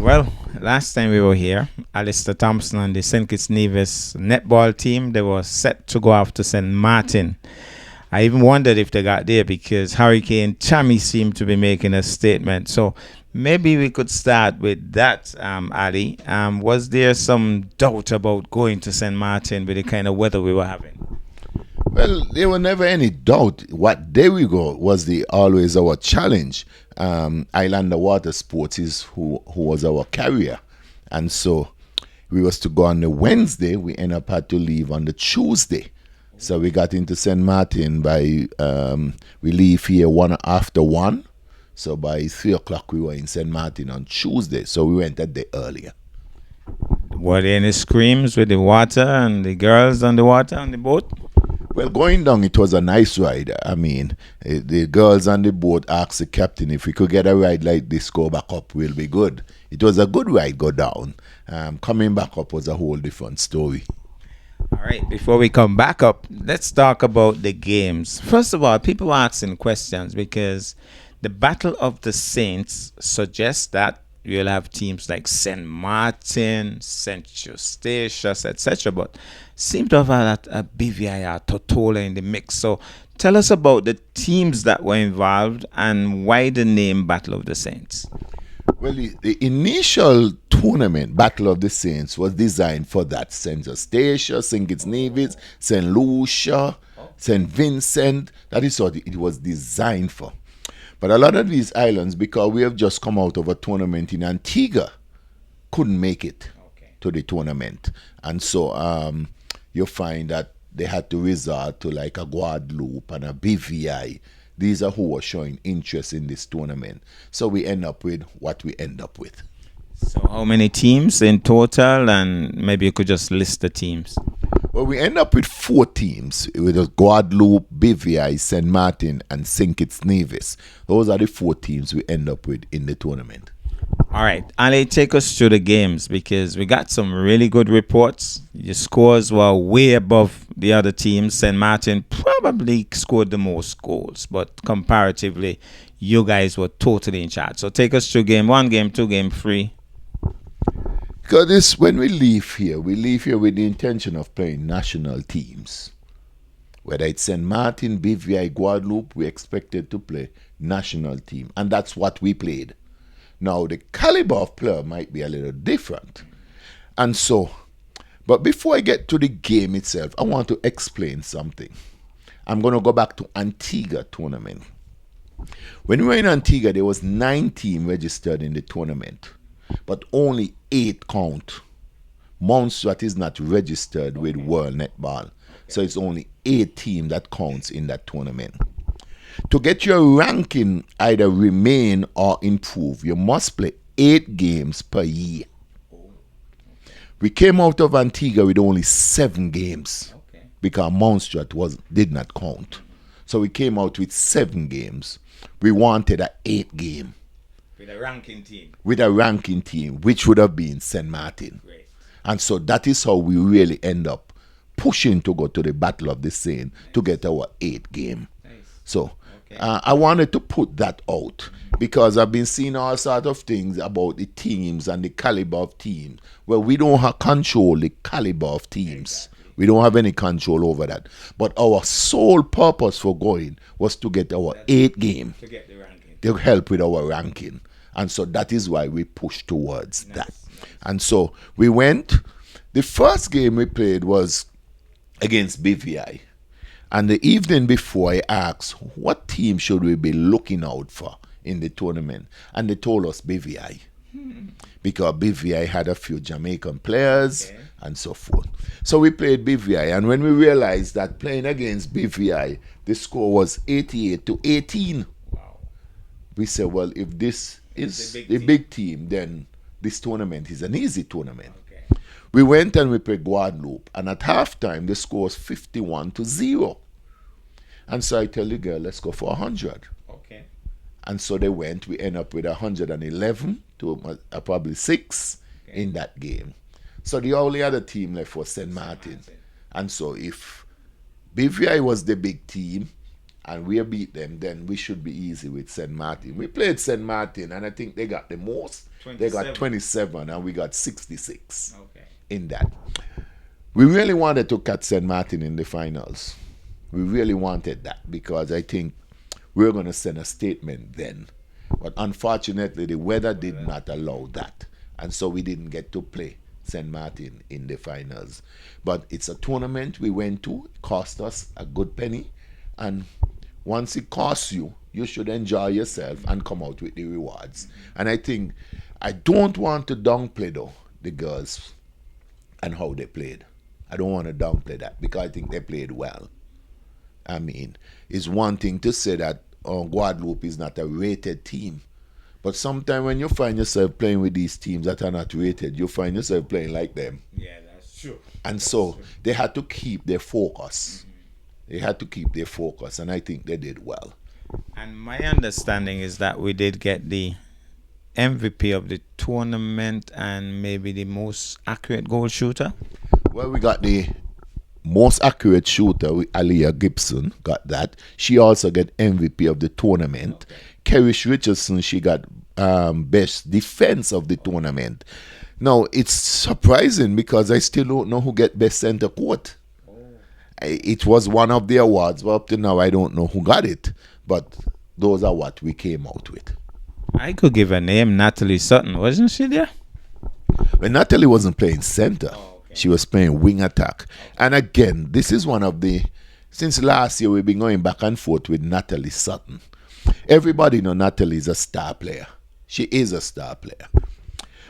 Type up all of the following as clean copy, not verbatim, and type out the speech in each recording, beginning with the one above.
Well, last time we were here, Allister Thompson and the St. Kitts Nevis netball team, they were set to go off to St. Maarten. I even wondered if they got there because Hurricane Tammy seemed to be making a statement. So maybe we could start with that, Ali. Was there some doubt about going to St. Maarten with the kind of weather we were having? Well, there were never any doubt. What day we go was the always our challenge. Islander Water Sports is who was our carrier, and so we was to go on the Wednesday. We end up had to leave on the Tuesday, so we got into St. Martin by we leave here one after one. So by 3 o'clock we were in St. Martin on Tuesday. So we went a day earlier. Were there any screams with the water and the girls on the water on the boat? Well, going down, it was a nice ride. I mean, the girls on the boat asked the captain if we could get a ride like this, go back up, will be good. It was a good ride, go down. Coming back up was a whole different story. All right, before we come back up, let's talk about the games. First of all, people are asking questions because the Battle of the Saints suggests that you'll have teams like St. Martin, St. Eustatius, etc. But seem to have had a BVI or Totola in the mix. So tell us about the teams that were involved and why the name Battle of the Saints. Well, the initial tournament, Battle of the Saints, was designed for that. St. Eustatius, St. Kitts Nevis, St. Lucia, St. Vincent. That is what it was designed for. But a lot of these islands, because we have just come out of a tournament in Antigua, couldn't make it to the tournament. And so you find that they had to resort to like a Guadeloupe and a BVI. These are who are showing interest in this tournament. So we end up with what we end up with. So how many teams in total? And maybe you could just list the teams. Well, we end up with 4 teams. With Guadeloupe, BVI, St. Martin, and St. Kitts Nevis. Those are the 4 teams we end up with in the tournament. All right, Ali, take us through the games because we got some really good reports. Your scores were way above the other teams. St. Martin probably scored the most goals, but comparatively, you guys were totally in charge. So take us through game 1, game 2, game 3. Because when we leave here with the intention of playing national teams. Whether it's St. Martin, BVI, Guadeloupe, we expected to play national team. And that's what we played. Now, the caliber of player might be a little different. And so, but before I get to the game itself, I want to explain something. I'm going to go back to Antigua tournament. When we were in Antigua, there was 9 teams registered in the tournament, but only 8 count. Montserrat is not registered with World Netball, so it's only 8 teams that counts in that tournament. To get your ranking either remain or improve, you must play 8 games per year. We came out of Antigua with only 7 games because Montserrat did not count. So we came out with 7 games. We wanted an 8 game. With a ranking team. With a ranking team, which would have been St. Martin. Great. And so that is how we really end up pushing to go to the Battle of the Seine to get our 8th game. So I wanted to put that out because I've been seeing all sorts of things about the teams and the caliber of teams. Well, we don't have control the caliber of teams. We don't have any control over that. But our sole purpose for going was to get our 8th game. To get the ranking. To help with our ranking. And so that is why we pushed towards that. And so we went. The first game we played was against BVI. And the evening before, I asked, what team should we be looking out for in the tournament? And they told us BVI. Because BVI had a few Jamaican players and so forth. So we played BVI. And when we realized that playing against BVI, the score was 88-18. Wow. We said, well, if this is the big team, then this tournament is an easy tournament. We went and we played Guadeloupe, and at halftime the score was 51-0. And so I tell the girl, let's go for 100. Okay. And so they went. We end up with 111 to probably 6 in that game. So the only other team left was St. Martin. And so if BVI was the big team and we beat them, then we should be easy with St. Maarten. We played St. Maarten, and I think they got the most. 27. They got 27, and we got 66 in that. We really wanted to catch St. Maarten in the finals. We really wanted that because I think we were going to send a statement then. But unfortunately, the weather did not allow that. And so we didn't get to play St. Maarten in the finals. But it's a tournament we went to. It cost us a good penny. And once it costs you, you should enjoy yourself and come out with the rewards. And I think I don't want to downplay, though, the girls and how they played. I don't want to downplay that because I think they played well. I mean, it's one thing to say that Guadeloupe is not a rated team. But sometimes when you find yourself playing with these teams that are not rated, you find yourself playing like them. Yeah, that's true. And so they had to keep their focus. They had to keep their focus, and I think they did well. And my understanding is that we did get the MVP of the tournament and maybe the most accurate goal shooter. Well, we got the most accurate shooter with Aliyah Gibson, got that. She also got MVP of the tournament. Kerish Richardson, she got best defense of the tournament. Now, it's surprising because I still don't know who get best center court. It was one of the awards, but up to now I don't know who got it. But those are what we came out with. I could give a name, Natalie Sutton. Wasn't she there? Well, Natalie wasn't playing center. She was playing wing attack. And again, this is one of the... Since last year, we've been going back and forth with Natalie Sutton. Everybody knows Natalie is a star player. She is a star player.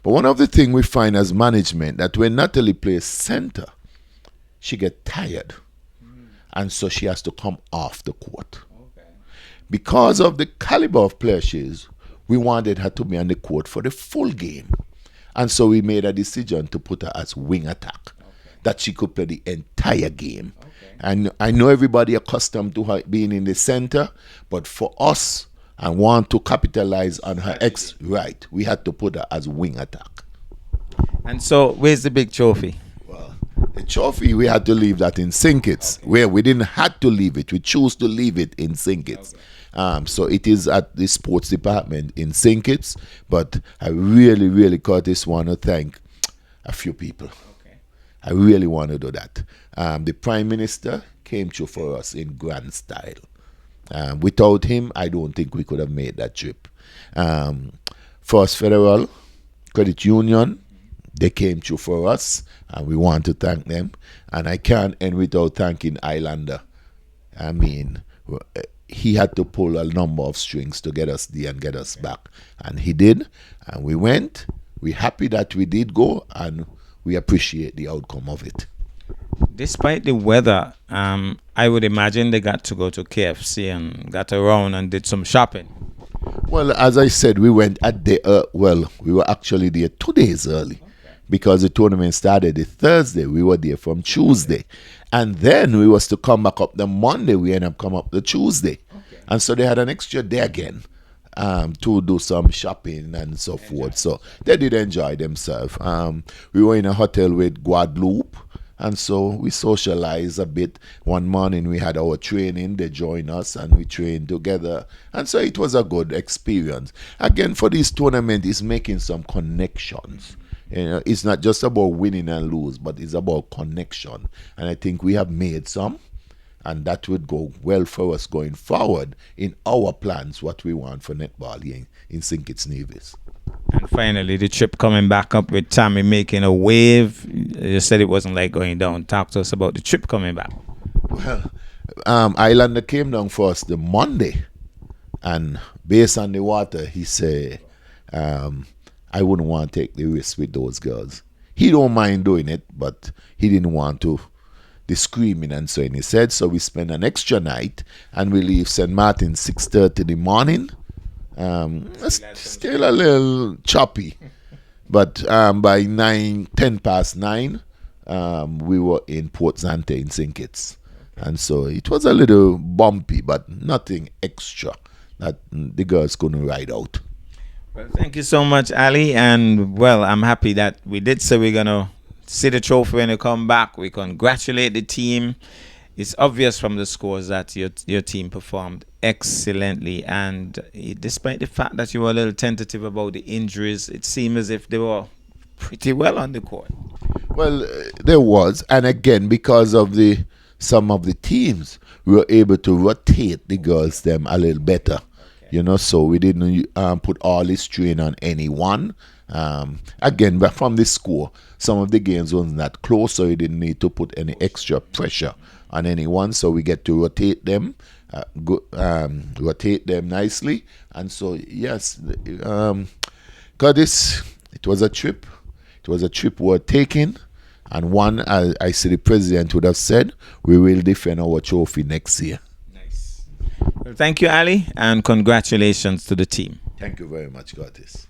But one of the things we find as management, that when Natalie plays center, she gets tired. And so she has to come off the court. Because of the caliber of player she is, we wanted her to be on the court for the full game. And so we made a decision to put her as wing attack, that she could play the entire game. And I know everybody accustomed to her being in the center, but for us, I want to capitalize on her right. We had to put her as wing attack. And so, where's the big trophy? Well, the trophy, we had to leave that in St. Kitts, where we didn't have to leave it. We chose to leave it in St. Kitts. So it is at the sports department in St. Kitts, but I really, really, Curtis, want to thank a few people. I really want to do that. The Prime Minister came through for us in grand style. Without him, I don't think we could have made that trip. First Federal Credit Union, they came through for us, and we want to thank them. And I can't end without thanking Islander. I mean, he had to pull a number of strings to get us there and get us back. And he did, and we went. We're happy that we did go, and we appreciate the outcome of it. Despite the weather, I would imagine they got to go to KFC and got around and did some shopping. Well, as I said, we went at the, we were actually there 2 days early because the tournament started the Thursday. We were there from Tuesday. And then we was to come back up the Monday. We ended up come up the Tuesday. And so they had an extra day again to do some shopping and so forth. So they did enjoy themselves. We were in a hotel with Guadeloupe. And so we socialized a bit. One morning we had our training. They joined us and we trained together. And so it was a good experience. Again, for this tournament, it's making some connections. You know, it's not just about winning and lose, but it's about connection. And I think we have made some. And that would go well for us going forward in our plans, what we want for netball here in St. Kitts Nevis. And finally, the trip coming back up with Tammy making a wave. You said it wasn't like going down. Talk to us about the trip coming back. Well, Islander came down for us the Monday. And based on the water, he said, I wouldn't want to take the risk with those girls. He don't mind doing it, but he didn't want to. The screaming and so on. He said, so we spend an extra night and we leave St. Maarten 6:30 in the morning. Still a little choppy, but by 10 past 9, we were in Port Zante in St. Kitts. And so it was a little bumpy, but nothing extra that the girls couldn't ride out. Well, thank you so much, Ali. And, well, I'm happy that we did say we're going to see the trophy when you come back. We congratulate the team. it's obvious from the scores that your team performed excellently, and despite the fact that you were a little tentative about the injuries, it seemed as if they were pretty well on the court. Well, there was, and again, because of the some of the teams, we were able to rotate the girls them a little better. So we didn't put all the strain on any one. Again, but from the score, some of the games wasn't that close, so you didn't need to put any extra pressure on anyone. So we get to rotate them nicely, and so yes, because it was a trip. It was a trip worth taking, and one I see the president would have said, we will defend our trophy next year. Nice. Well, thank you, Ali, and congratulations to the team. Thank you very much, Curtis.